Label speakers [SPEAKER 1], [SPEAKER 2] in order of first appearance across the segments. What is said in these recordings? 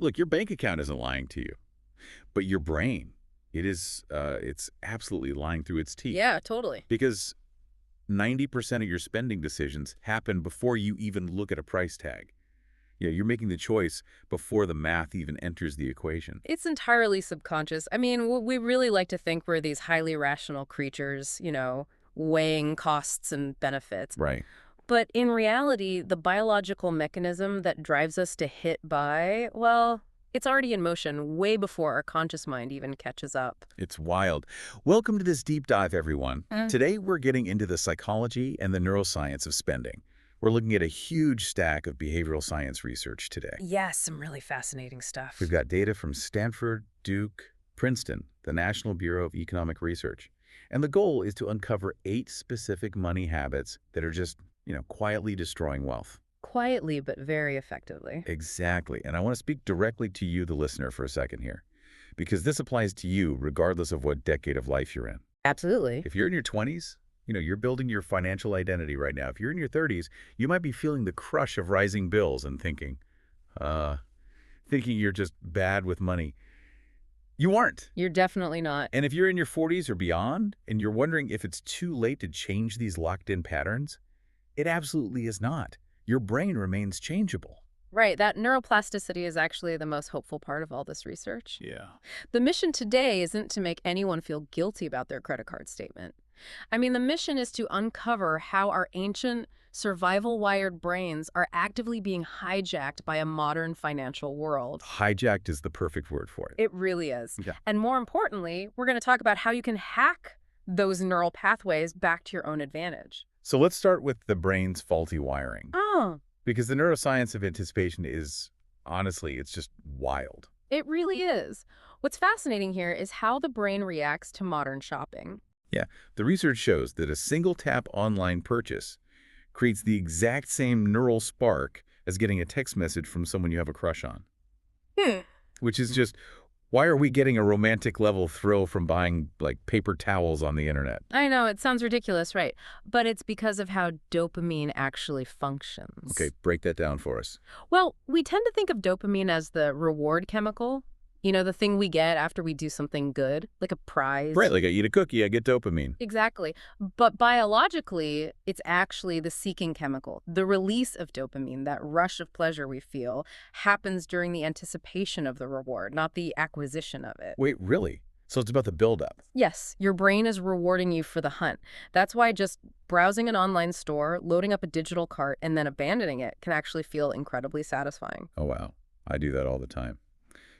[SPEAKER 1] Look, your bank account isn't lying to you, but your brain, it's absolutely lying through its teeth.
[SPEAKER 2] Yeah, totally.
[SPEAKER 1] Because 90% of your spending decisions happen before you even look at a price tag. Yeah, you're making the choice before the math even enters the equation.
[SPEAKER 2] It's entirely subconscious. I mean, we really like to think we're these highly rational creatures, weighing costs and benefits.
[SPEAKER 1] Right.
[SPEAKER 2] But in reality, the biological mechanism that drives us to hit buy, well, it's already in motion way before our conscious mind even catches up.
[SPEAKER 1] It's wild. Welcome to this deep dive, everyone. Today, we're getting into the psychology and the neuroscience of spending. We're looking at a huge stack of behavioral science research today.
[SPEAKER 2] Yes, some really fascinating stuff.
[SPEAKER 1] We've got data from Stanford, Duke, Princeton, the National Bureau of Economic Research. And the goal is to uncover 8 specific money habits that are just, quietly destroying wealth.
[SPEAKER 2] Quietly, but very effectively.
[SPEAKER 1] Exactly. And I want to speak directly to you, the listener, for a second here, because this applies to you regardless of what decade of life you're in.
[SPEAKER 2] Absolutely.
[SPEAKER 1] If you're in your 20s, you're building your financial identity right now. If you're in your 30s, you might be feeling the crush of rising bills and thinking you're just bad with money. You aren't.
[SPEAKER 2] You're definitely not.
[SPEAKER 1] And if you're in your 40s or beyond, and you're wondering if it's too late to change these locked-in patterns, it absolutely is not. Your brain remains changeable.
[SPEAKER 2] Right. That neuroplasticity is actually the most hopeful part of all this research.
[SPEAKER 1] Yeah.
[SPEAKER 2] The mission today isn't to make anyone feel guilty about their credit card statement. I mean, the mission is to uncover how our ancient, survival-wired brains are actively being hijacked by a modern financial world.
[SPEAKER 1] Hijacked is the perfect word for it.
[SPEAKER 2] It really is.
[SPEAKER 1] Yeah.
[SPEAKER 2] And more importantly, we're going to talk about how you can hack those neural pathways back to your own advantage.
[SPEAKER 1] So let's start with the brain's faulty wiring.
[SPEAKER 2] Oh.
[SPEAKER 1] Because the neuroscience of anticipation is, honestly, it's just wild.
[SPEAKER 2] It really is. What's fascinating here is how the brain reacts to modern shopping.
[SPEAKER 1] Yeah, the research shows that a single-tap online purchase creates the exact same neural spark as getting a text message from someone you have a crush on. Which is just, why are we getting a romantic level thrill from buying, paper towels on the internet?
[SPEAKER 2] I know, it sounds ridiculous, right? But it's because of how dopamine actually functions.
[SPEAKER 1] Okay, break that down for us.
[SPEAKER 2] Well, we tend to think of dopamine as the reward chemical. The thing we get after we do something good, like a prize.
[SPEAKER 1] Right, like I eat a cookie, I get dopamine.
[SPEAKER 2] Exactly. But biologically, it's actually the seeking chemical. The release of dopamine, that rush of pleasure we feel, happens during the anticipation of the reward, not the acquisition of it.
[SPEAKER 1] Wait, really? So it's about the buildup?
[SPEAKER 2] Yes, your brain is rewarding you for the hunt. That's why just browsing an online store, loading up a digital cart, and then abandoning it can actually feel incredibly satisfying.
[SPEAKER 1] Oh, wow. I do that all the time.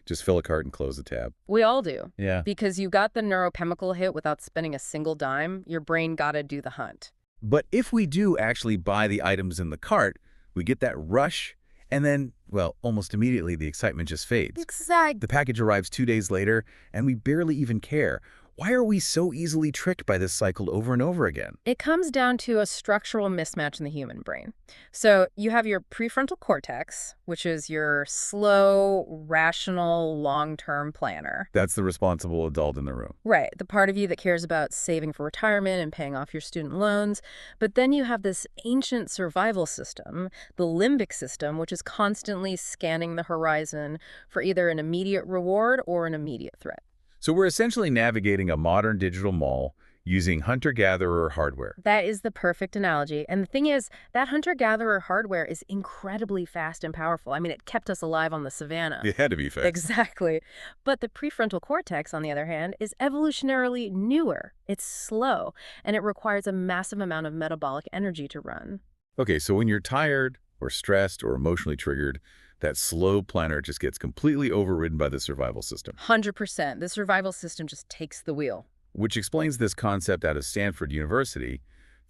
[SPEAKER 1] Just fill a cart and close the tab.
[SPEAKER 2] We all do.
[SPEAKER 1] Yeah.
[SPEAKER 2] Because you got the neurochemical hit without spending a single dime, your brain gotta do the hunt.
[SPEAKER 1] But if we do actually buy the items in the cart, we get that rush, and then, well, almost immediately the excitement just fades.
[SPEAKER 2] Exactly.
[SPEAKER 1] The package arrives 2 days later, and we barely even care. Why are we so easily tricked by this cycle over and over again?
[SPEAKER 2] It comes down to a structural mismatch in the human brain. So you have your prefrontal cortex, which is your slow, rational, long-term planner.
[SPEAKER 1] That's the responsible adult in the room.
[SPEAKER 2] Right, the part of you that cares about saving for retirement and paying off your student loans. But then you have this ancient survival system, the limbic system, which is constantly scanning the horizon for either an immediate reward or an immediate threat.
[SPEAKER 1] So we're essentially navigating a modern digital mall using hunter-gatherer hardware.
[SPEAKER 2] That is the perfect analogy. And the thing is, that hunter-gatherer hardware is incredibly fast and powerful. I mean, it kept us alive on the savannah.
[SPEAKER 1] It had to be fast.
[SPEAKER 2] Exactly. But the prefrontal cortex, on the other hand, is evolutionarily newer. It's slow, and it requires a massive amount of metabolic energy to run.
[SPEAKER 1] Okay, so when you're tired or stressed or emotionally triggered, that slow planner just gets completely overridden by the survival system.
[SPEAKER 2] 100%. The survival system just takes the wheel.
[SPEAKER 1] Which explains this concept out of Stanford University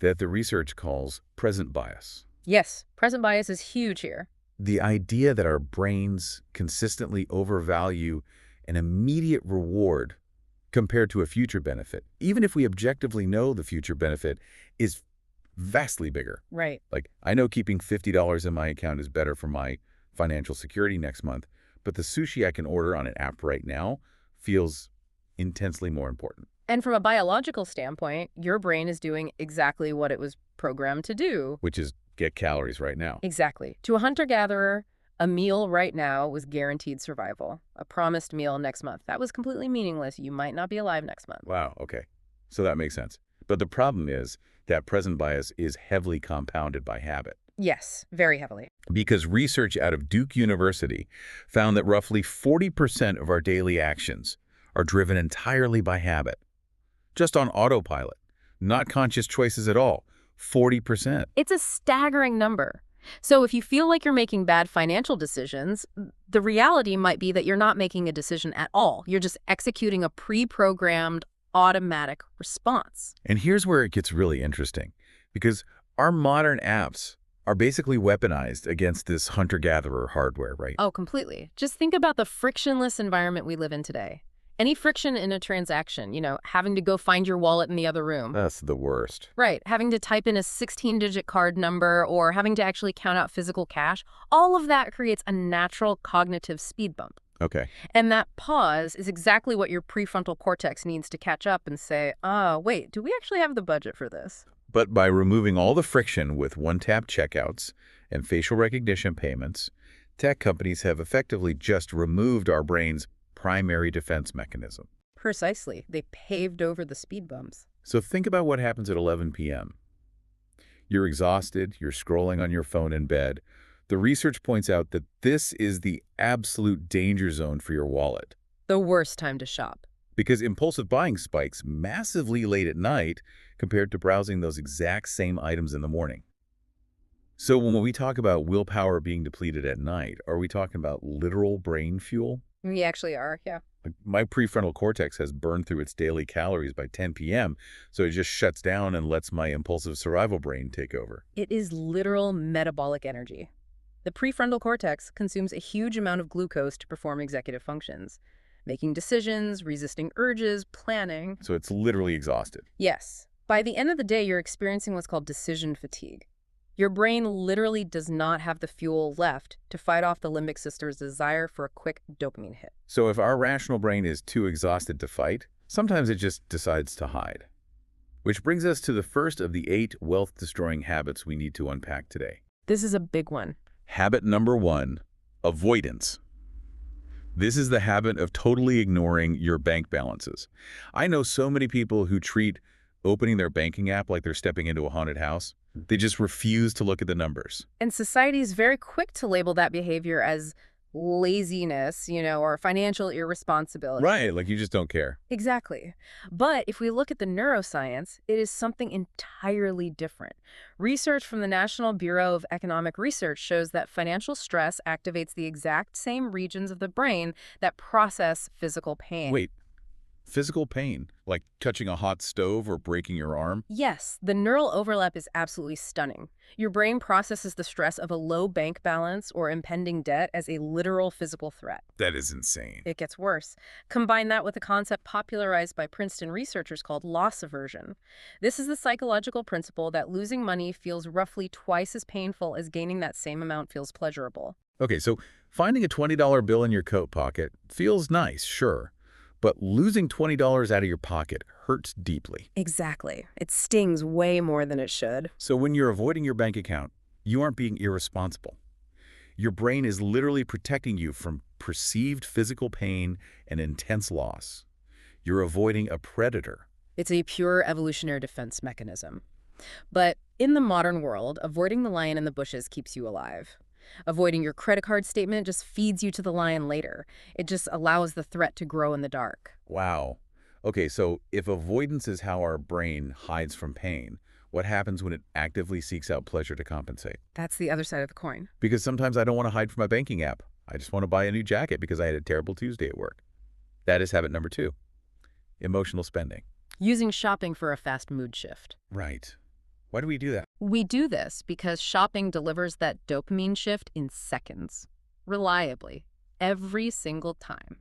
[SPEAKER 1] that the research calls present bias.
[SPEAKER 2] Yes, present bias is huge here.
[SPEAKER 1] The idea that our brains consistently overvalue an immediate reward compared to a future benefit, even if we objectively know the future benefit is vastly bigger.
[SPEAKER 2] Right.
[SPEAKER 1] Like, I know keeping $50 in my account is better for my financial security next month, but the sushi I can order on an app right now feels intensely more important.
[SPEAKER 2] And from a biological standpoint, your brain is doing exactly what it was programmed to do.
[SPEAKER 1] Which is get calories right now.
[SPEAKER 2] Exactly. To a hunter-gatherer, A meal right now was guaranteed survival. A promised meal next month. That was completely meaningless. You might not be alive next month.
[SPEAKER 1] Wow, okay. So that makes sense. But the problem is that present bias is heavily compounded by habit.
[SPEAKER 2] Yes, very heavily.
[SPEAKER 1] Because research out of Duke University found that roughly 40% of our daily actions are driven entirely by habit. Just on autopilot, not conscious choices at all. 40%.
[SPEAKER 2] It's a staggering number. So if you feel like you're making bad financial decisions, the reality might be that you're not making a decision at all. You're just executing a pre-programmed automatic response.
[SPEAKER 1] And here's where it gets really interesting, because our modern apps are basically weaponized against this hunter-gatherer hardware, right?
[SPEAKER 2] Oh, completely. Just think about the frictionless environment we live in today. Any friction in a transaction, having to go find your wallet in the other room.
[SPEAKER 1] That's the worst.
[SPEAKER 2] Right, having to type in a 16-digit card number or having to actually count out physical cash, all of that creates a natural cognitive speed bump.
[SPEAKER 1] Okay.
[SPEAKER 2] And that pause is exactly what your prefrontal cortex needs to catch up and say, wait, do we actually have the budget for this?
[SPEAKER 1] But by removing all the friction with one-tap checkouts and facial recognition payments, tech companies have effectively just removed our brain's primary defense mechanism.
[SPEAKER 2] Precisely. They paved over the speed bumps.
[SPEAKER 1] So think about what happens at 11 p.m. You're exhausted, you're scrolling on your phone in bed. The research points out that this is the absolute danger zone for your wallet.
[SPEAKER 2] The worst time to shop.
[SPEAKER 1] Because impulsive buying spikes massively late at night compared to browsing those exact same items in the morning. So when we talk about willpower being depleted at night, are we talking about literal brain fuel?
[SPEAKER 2] We actually are, yeah.
[SPEAKER 1] My prefrontal cortex has burned through its daily calories by 10 p.m., so it just shuts down and lets my impulsive survival brain take over.
[SPEAKER 2] It is literal metabolic energy. The prefrontal cortex consumes a huge amount of glucose to perform executive functions, making decisions, resisting urges, planning.
[SPEAKER 1] So it's literally exhausted.
[SPEAKER 2] Yes. By the end of the day, you're experiencing what's called decision fatigue. Your brain literally does not have the fuel left to fight off the limbic system's desire for a quick dopamine hit.
[SPEAKER 1] So if our rational brain is too exhausted to fight, sometimes it just decides to hide. Which brings us to the first of the 8 wealth-destroying habits we need to unpack today.
[SPEAKER 2] This is a big one.
[SPEAKER 1] Habit number 1, avoidance. This is the habit of totally ignoring your bank balances. I know so many people who treat opening their banking app like they're stepping into a haunted house. They just refuse to look at the numbers.
[SPEAKER 2] And society is very quick to label that behavior as laziness, or financial irresponsibility.
[SPEAKER 1] Right, like you just don't care.
[SPEAKER 2] Exactly. But if we look at the neuroscience, it is something entirely different. Research from the National Bureau of Economic Research shows that financial stress activates the exact same regions of the brain that process physical pain.
[SPEAKER 1] Wait, physical pain, like touching a hot stove or breaking your arm?
[SPEAKER 2] Yes, the neural overlap is absolutely stunning. Your brain processes the stress of a low bank balance or impending debt as a literal physical threat.
[SPEAKER 1] That is insane.
[SPEAKER 2] It gets worse. Combine that with a concept popularized by Princeton researchers called loss aversion. This is the psychological principle that losing money feels roughly twice as painful as gaining that same amount feels pleasurable.
[SPEAKER 1] Okay, so finding a $20 bill in your coat pocket feels nice, sure. But losing $20 out of your pocket hurts deeply.
[SPEAKER 2] Exactly. It stings way more than it should.
[SPEAKER 1] So when you're avoiding your bank account, you aren't being irresponsible. Your brain is literally protecting you from perceived physical pain and intense loss. You're avoiding a predator.
[SPEAKER 2] It's a pure evolutionary defense mechanism. But in the modern world, avoiding the lion in the bushes keeps you alive. Avoiding your credit card statement just feeds you to the lion later. It just allows the threat to grow in the dark.
[SPEAKER 1] Wow. Okay, so if avoidance is how our brain hides from pain, what happens when it actively seeks out pleasure to compensate?
[SPEAKER 2] That's the other side of the coin.
[SPEAKER 1] Because sometimes I don't want to hide from my banking app. I just want to buy a new jacket because I had a terrible Tuesday at work. That is habit number 2, emotional spending.
[SPEAKER 2] Using shopping for a fast mood shift.
[SPEAKER 1] Right. Why do we do that?
[SPEAKER 2] We do this because shopping delivers that dopamine shift in seconds, reliably, every single time.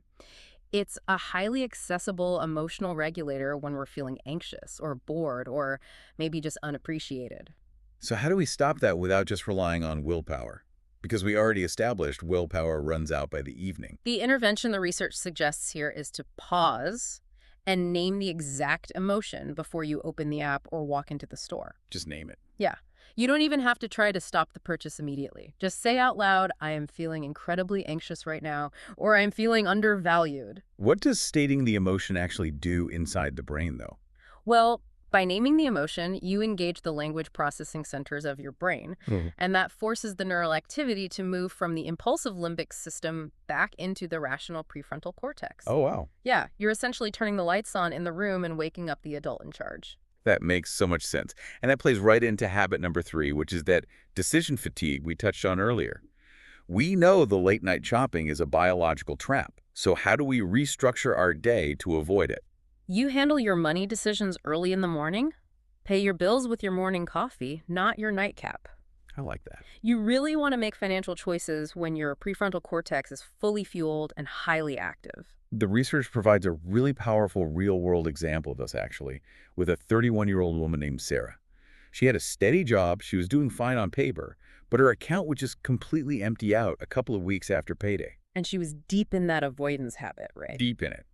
[SPEAKER 2] It's a highly accessible emotional regulator when we're feeling anxious or bored or maybe just unappreciated.
[SPEAKER 1] So how do we stop that without just relying on willpower? Because we already established willpower runs out by the evening.
[SPEAKER 2] The intervention the research suggests here is to pause and name the exact emotion before you open the app or walk into the store.
[SPEAKER 1] Just name it.
[SPEAKER 2] Yeah. You don't even have to try to stop the purchase immediately. Just say out loud, I am feeling incredibly anxious right now, or I am feeling undervalued.
[SPEAKER 1] What does stating the emotion actually do inside the brain, though?
[SPEAKER 2] Well, by naming the emotion, you engage the language processing centers of your brain,
[SPEAKER 1] Mhm.
[SPEAKER 2] and that forces the neural activity to move from the impulsive limbic system back into the rational prefrontal cortex.
[SPEAKER 1] Oh, wow.
[SPEAKER 2] Yeah, you're essentially turning the lights on in the room and waking up the adult in charge.
[SPEAKER 1] That makes so much sense. And that plays right into habit number 3, which is that decision fatigue we touched on earlier. We know the late night shopping is a biological trap. So how do we restructure our day to avoid it?
[SPEAKER 2] You handle your money decisions early in the morning. Pay your bills with your morning coffee, not your nightcap.
[SPEAKER 1] I like that.
[SPEAKER 2] You really want to make financial choices when your prefrontal cortex is fully fueled and highly active.
[SPEAKER 1] The research provides a really powerful real-world example of this, actually, with a 31-year-old woman named Sarah. She had a steady job, she was doing fine on paper, but her account would just completely empty out a couple of weeks after payday.
[SPEAKER 2] And she was deep in that avoidance habit, right?
[SPEAKER 1] Deep in it.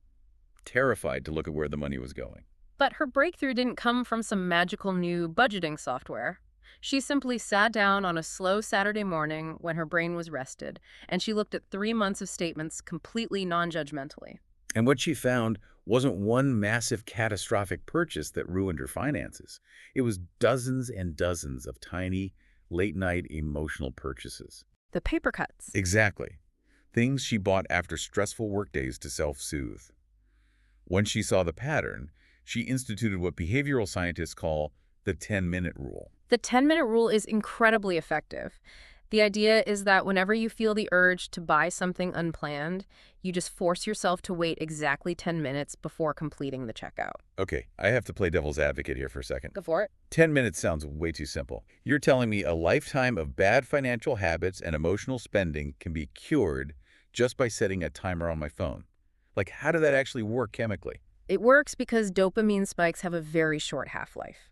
[SPEAKER 1] Terrified to look at where the money was going.
[SPEAKER 2] But her breakthrough didn't come from some magical new budgeting software. She simply sat down on a slow Saturday morning when her brain was rested, and she looked at 3 months of statements completely non-judgmentally.
[SPEAKER 1] And what she found wasn't one massive catastrophic purchase that ruined her finances. It was dozens and dozens of tiny, late-night emotional purchases.
[SPEAKER 2] The paper cuts.
[SPEAKER 1] Exactly. Things she bought after stressful workdays to self-soothe. Once she saw the pattern, she instituted what behavioral scientists call the 10-minute rule.
[SPEAKER 2] The 10-minute rule is incredibly effective. The idea is that whenever you feel the urge to buy something unplanned, you just force yourself to wait exactly 10 minutes before completing the checkout.
[SPEAKER 1] Okay, I have to play devil's advocate here for a second.
[SPEAKER 2] Go for it.
[SPEAKER 1] 10 minutes sounds way too simple. You're telling me a lifetime of bad financial habits and emotional spending can be cured just by setting a timer on my phone. Like, how did that actually work chemically?
[SPEAKER 2] It works because dopamine spikes have a very short half-life.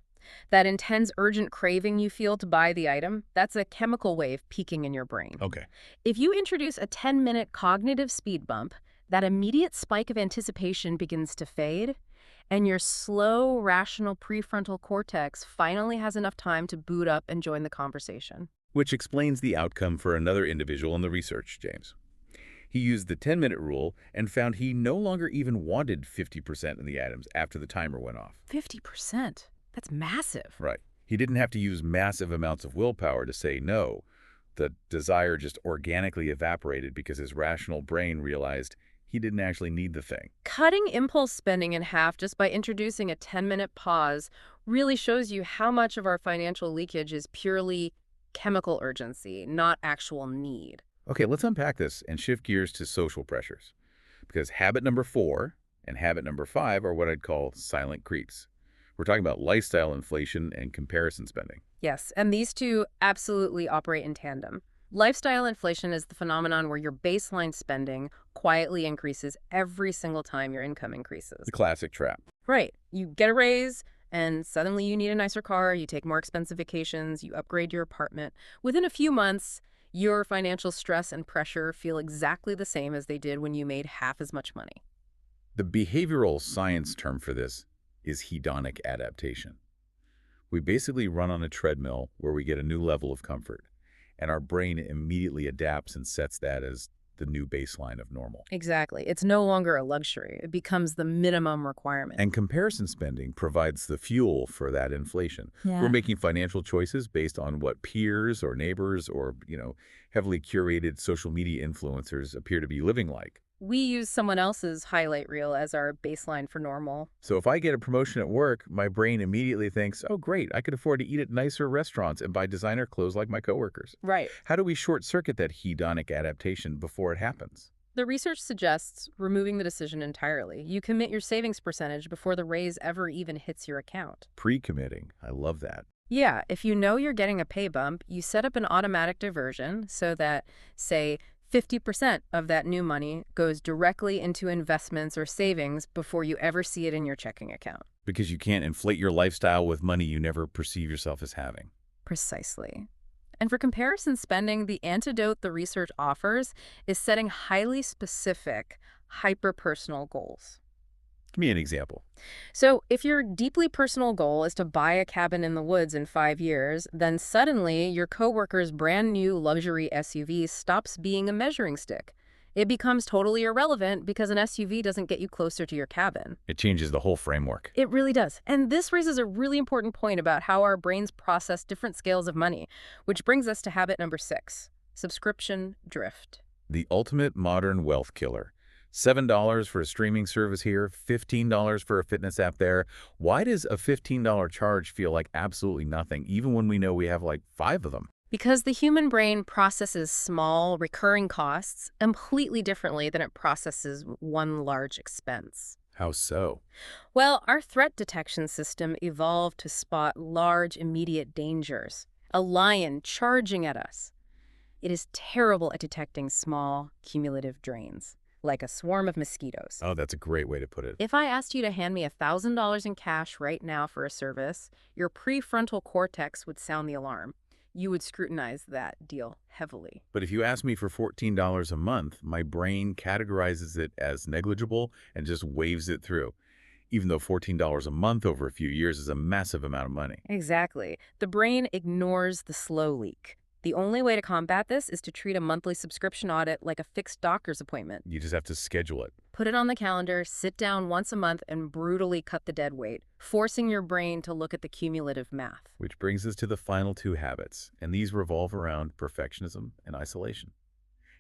[SPEAKER 2] That intense, urgent craving you feel to buy the item, that's a chemical wave peaking in your brain.
[SPEAKER 1] Okay.
[SPEAKER 2] If you introduce a 10-minute cognitive speed bump, that immediate spike of anticipation begins to fade, and your slow, rational prefrontal cortex finally has enough time to boot up and join the conversation.
[SPEAKER 1] Which explains the outcome for another individual in the research, James. He used the 10-minute rule and found he no longer even wanted 50% of the items after the timer went off.
[SPEAKER 2] 50%? That's massive.
[SPEAKER 1] Right. He didn't have to use massive amounts of willpower to say no. The desire just organically evaporated because his rational brain realized he didn't actually need the thing.
[SPEAKER 2] Cutting impulse spending in half just by introducing a 10-minute pause really shows you how much of our financial leakage is purely chemical urgency, not actual need.
[SPEAKER 1] Okay, let's unpack this and shift gears to social pressures. Because habit number 4 and habit number 5 are what I'd call silent creeps. We're talking about lifestyle inflation and comparison spending.
[SPEAKER 2] Yes, and these two absolutely operate in tandem. Lifestyle inflation is the phenomenon where your baseline spending quietly increases every single time your income increases.
[SPEAKER 1] The classic trap.
[SPEAKER 2] Right. You get a raise, and suddenly you need a nicer car, you take more expensive vacations, you upgrade your apartment. Within a few months, your financial stress and pressure feel exactly the same as they did when you made half as much money.
[SPEAKER 1] The behavioral science term for this is hedonic adaptation. We basically run on a treadmill where we get a new level of comfort, and our brain immediately adapts and sets that as the new baseline of normal.
[SPEAKER 2] Exactly. It's no longer a luxury. It becomes the minimum requirement.
[SPEAKER 1] And comparison spending provides the fuel for that inflation.
[SPEAKER 2] Yeah.
[SPEAKER 1] We're making financial choices based on what peers or neighbors or, heavily curated social media influencers appear to be living like.
[SPEAKER 2] We use someone else's highlight reel as our baseline for normal.
[SPEAKER 1] So if I get a promotion at work, my brain immediately thinks, oh, great, I could afford to eat at nicer restaurants and buy designer clothes like my coworkers.
[SPEAKER 2] Right.
[SPEAKER 1] How do we short-circuit that hedonic adaptation before it happens?
[SPEAKER 2] The research suggests removing the decision entirely. You commit your savings percentage before the raise ever even hits your account.
[SPEAKER 1] Pre-committing. I love that.
[SPEAKER 2] Yeah, if you know you're getting a pay bump, you set up an automatic diversion so that, say, 50% of that new money goes directly into investments or savings before you ever see it in your checking account.
[SPEAKER 1] Because you can't inflate your lifestyle with money you never perceive yourself as having.
[SPEAKER 2] Precisely. And for comparison spending, the antidote the research offers is setting highly specific, hyper-personal goals.
[SPEAKER 1] Give me an example.
[SPEAKER 2] So, if your deeply personal goal is to buy a cabin in the woods in 5 years, then suddenly your coworker's brand new luxury SUV stops being a measuring stick. It becomes totally irrelevant because an SUV doesn't get you closer to your cabin.
[SPEAKER 1] It changes the whole framework.
[SPEAKER 2] It really does. And this raises a really important point about how our brains process different scales of money, which brings us to habit number 6, subscription drift.
[SPEAKER 1] The ultimate modern wealth killer. $7 for a streaming service here, $15 for a fitness app there. Why does a $15 charge feel like absolutely nothing, even when we know we have like 5 of them?
[SPEAKER 2] Because the human brain processes small, recurring costs completely differently than it processes one large expense.
[SPEAKER 1] How so?
[SPEAKER 2] Well, our threat detection system evolved to spot large, immediate dangers. A lion charging at us. It is terrible at detecting small, cumulative drains, like a swarm of mosquitoes.
[SPEAKER 1] Oh, that's a great way to put it.
[SPEAKER 2] If I asked you to hand me $1,000 in cash right now for a service, your prefrontal cortex would sound the alarm. You would scrutinize that deal heavily.
[SPEAKER 1] But if you ask me for $14 a month, my brain categorizes it as negligible and just waves it through, even though $14 a month over a few years is a massive amount of money.
[SPEAKER 2] Exactly. The brain ignores the slow leak. The only way to combat this is to treat a monthly subscription audit like a fixed doctor's appointment.
[SPEAKER 1] You just have to schedule it.
[SPEAKER 2] Put it on the calendar, sit down once a month, and brutally cut the dead weight, forcing your brain to look at the cumulative math.
[SPEAKER 1] Which brings us to the final 2 habits, and these revolve around perfectionism and isolation.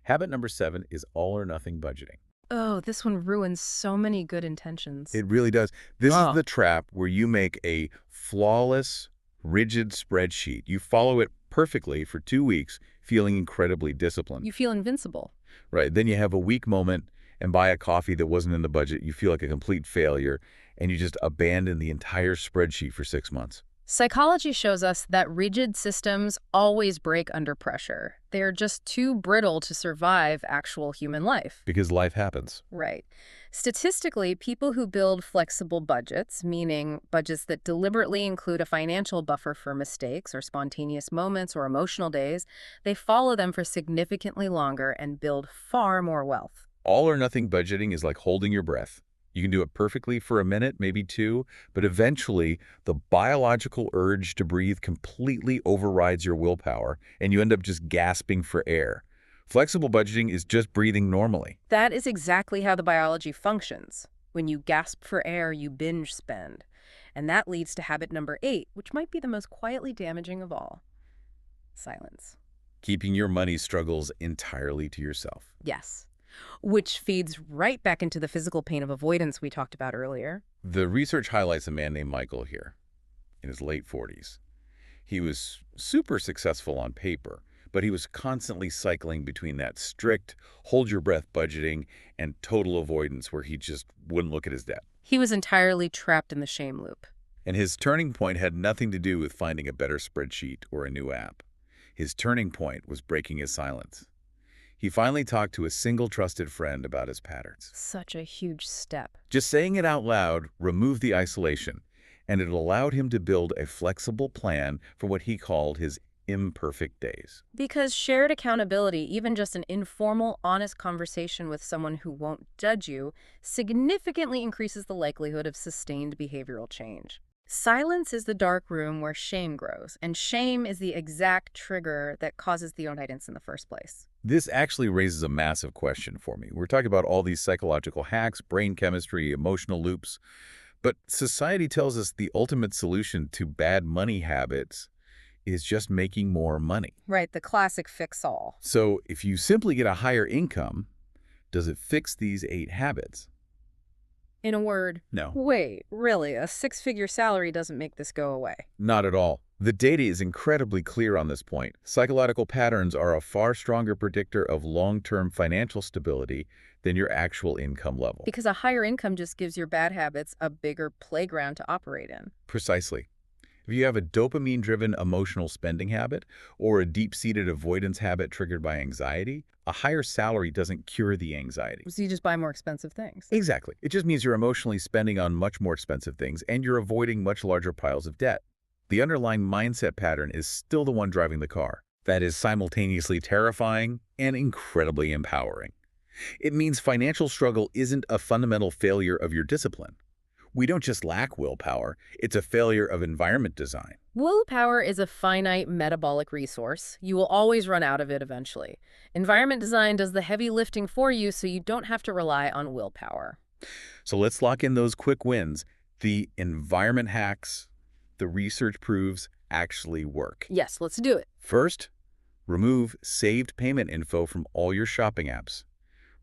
[SPEAKER 1] Habit number 7 is all or nothing budgeting.
[SPEAKER 2] Oh, this one ruins so many good intentions.
[SPEAKER 1] It really does. This
[SPEAKER 2] Oh.
[SPEAKER 1] is the trap where you make a flawless, rigid spreadsheet. You follow it perfectly for 2 weeks, feeling incredibly disciplined.
[SPEAKER 2] You feel invincible.
[SPEAKER 1] Right. Then you have a weak moment and buy a coffee that wasn't in the budget. You feel like a complete failure, and you just abandon the entire spreadsheet for 6 months.
[SPEAKER 2] Psychology shows us that rigid systems always break under pressure. They are just too brittle to survive actual human life.
[SPEAKER 1] Because life happens.
[SPEAKER 2] Right. Statistically, people who build flexible budgets, meaning budgets that deliberately include a financial buffer for mistakes or spontaneous moments or emotional days, they follow them for significantly longer and build far more wealth.
[SPEAKER 1] All or nothing budgeting is like holding your breath. You can do it perfectly for a minute, maybe 2, but eventually the biological urge to breathe completely overrides your willpower, and you end up just gasping for air. Flexible budgeting is just breathing normally.
[SPEAKER 2] That is exactly how the biology functions. When you gasp for air, you binge spend. And that leads to habit number 8, which might be the most quietly damaging of all. Silence.
[SPEAKER 1] Keeping your money struggles entirely to yourself.
[SPEAKER 2] Yes. Which feeds right back into the physical pain of avoidance we talked about earlier.
[SPEAKER 1] The research highlights a man named Michael here, in his late 40s. He was super successful on paper, but he was constantly cycling between that strict, hold-your-breath budgeting and total avoidance where he just wouldn't look at his debt.
[SPEAKER 2] He was entirely trapped in the shame loop.
[SPEAKER 1] And his turning point had nothing to do with finding a better spreadsheet or a new app. His turning point was breaking his silence. He finally talked to a single trusted friend about his patterns.
[SPEAKER 2] Such a huge step.
[SPEAKER 1] Just saying it out loud removed the isolation, and it allowed him to build a flexible plan for what he called his imperfect days.
[SPEAKER 2] Because shared accountability, even just an informal, honest conversation with someone who won't judge you, significantly increases the likelihood of sustained behavioral change. Silence is the dark room where shame grows, and shame is the exact trigger that causes the avoidance in the first place.
[SPEAKER 1] This actually raises a massive question for me. We're talking about all these psychological hacks, brain chemistry, emotional loops, but society tells us the ultimate solution to bad money habits is just making more money.
[SPEAKER 2] Right, the classic fix-all.
[SPEAKER 1] So if you simply get a higher income, does it fix these 8 habits?
[SPEAKER 2] In a word,
[SPEAKER 1] No.
[SPEAKER 2] wait, really, a 6-figure salary doesn't make this go away.
[SPEAKER 1] Not at all. The data is incredibly clear on this point. Psychological patterns are a far stronger predictor of long-term financial stability than your actual income level.
[SPEAKER 2] Because a higher income just gives your bad habits a bigger playground to operate in.
[SPEAKER 1] Precisely. If you have a dopamine-driven emotional spending habit or a deep-seated avoidance habit triggered by anxiety, a higher salary doesn't cure the anxiety.
[SPEAKER 2] So you just buy more expensive things.
[SPEAKER 1] Exactly. It just means you're emotionally spending on much more expensive things and you're avoiding much larger piles of debt. The underlying mindset pattern is still the one driving the car. That is simultaneously terrifying and incredibly empowering. It means financial struggle isn't a fundamental failure of your discipline. We don't just lack willpower, it's a failure of environment design.
[SPEAKER 2] Willpower is a finite metabolic resource. You will always run out of it eventually. Environment design does the heavy lifting for you so you don't have to rely on willpower.
[SPEAKER 1] So let's lock in those quick wins. The environment hacks, the research proves, actually work.
[SPEAKER 2] Yes, let's do it.
[SPEAKER 1] First, remove saved payment info from all your shopping apps.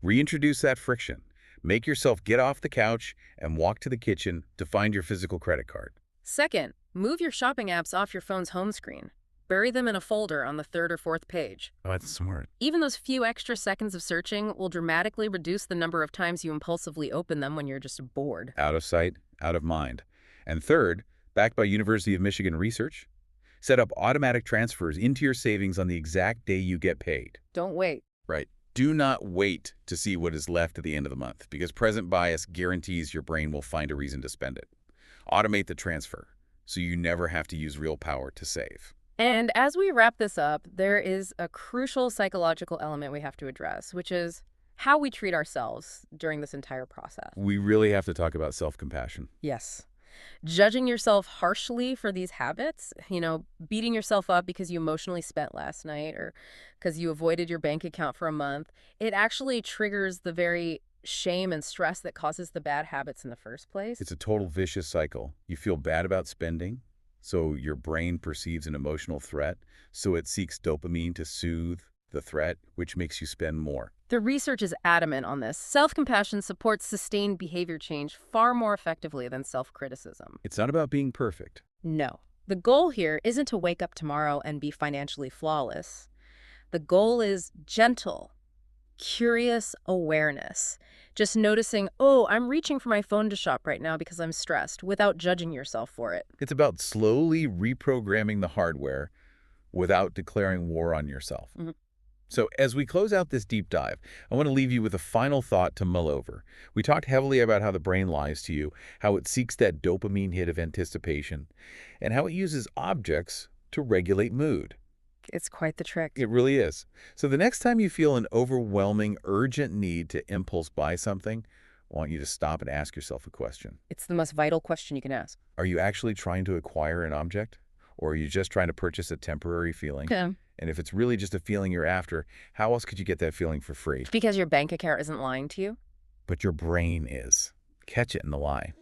[SPEAKER 1] Reintroduce that friction. Make yourself get off the couch and walk to the kitchen to find your physical credit card.
[SPEAKER 2] Second, move your shopping apps off your phone's home screen. Bury them in a folder on the third or fourth page.
[SPEAKER 1] Oh, that's smart.
[SPEAKER 2] Even those few extra seconds of searching will dramatically reduce the number of times you impulsively open them when you're just bored.
[SPEAKER 1] Out of sight, out of mind. And third, backed by University of Michigan research, set up automatic transfers into your savings on the exact day you get paid.
[SPEAKER 2] Don't wait.
[SPEAKER 1] Right. Do not wait to see what is left at the end of the month, because present bias guarantees your brain will find a reason to spend it. Automate the transfer so you never have to use real power to save.
[SPEAKER 2] And as we wrap this up, there is a crucial psychological element we have to address, which is how we treat ourselves during this entire process.
[SPEAKER 1] We really have to talk about self-compassion.
[SPEAKER 2] Yes. Judging yourself harshly for these habits, beating yourself up because you emotionally spent last night or because you avoided your bank account for a month, it actually triggers the very shame and stress that causes the bad habits in the first place.
[SPEAKER 1] It's a total vicious cycle. You feel bad about spending, so your brain perceives an emotional threat, so it seeks dopamine to soothe the threat, which makes you spend more.
[SPEAKER 2] The research is adamant on this. Self-compassion supports sustained behavior change far more effectively than self-criticism.
[SPEAKER 1] It's not about being perfect.
[SPEAKER 2] No. The goal here isn't to wake up tomorrow and be financially flawless. The goal is gentle, curious awareness. Just noticing, oh, I'm reaching for my phone to shop right now because I'm stressed, without judging yourself for it.
[SPEAKER 1] It's about slowly reprogramming the hardware without declaring war on yourself.
[SPEAKER 2] Mm-hmm.
[SPEAKER 1] So as we close out this deep dive, I want to leave you with a final thought to mull over. We talked heavily about how the brain lies to you, how it seeks that dopamine hit of anticipation, and how it uses objects to regulate mood.
[SPEAKER 2] It's quite the trick.
[SPEAKER 1] It really is. So the next time you feel an overwhelming, urgent need to impulse buy something, I want you to stop and ask yourself a question.
[SPEAKER 2] It's the most vital question you can ask.
[SPEAKER 1] Are you actually trying to acquire an object? Or are you just trying to purchase a temporary feeling?
[SPEAKER 2] Okay.
[SPEAKER 1] And if it's really just a feeling you're after, how else could you get that feeling for free?
[SPEAKER 2] Because your bank account isn't lying to you?
[SPEAKER 1] But your brain is. Catch it in the lie.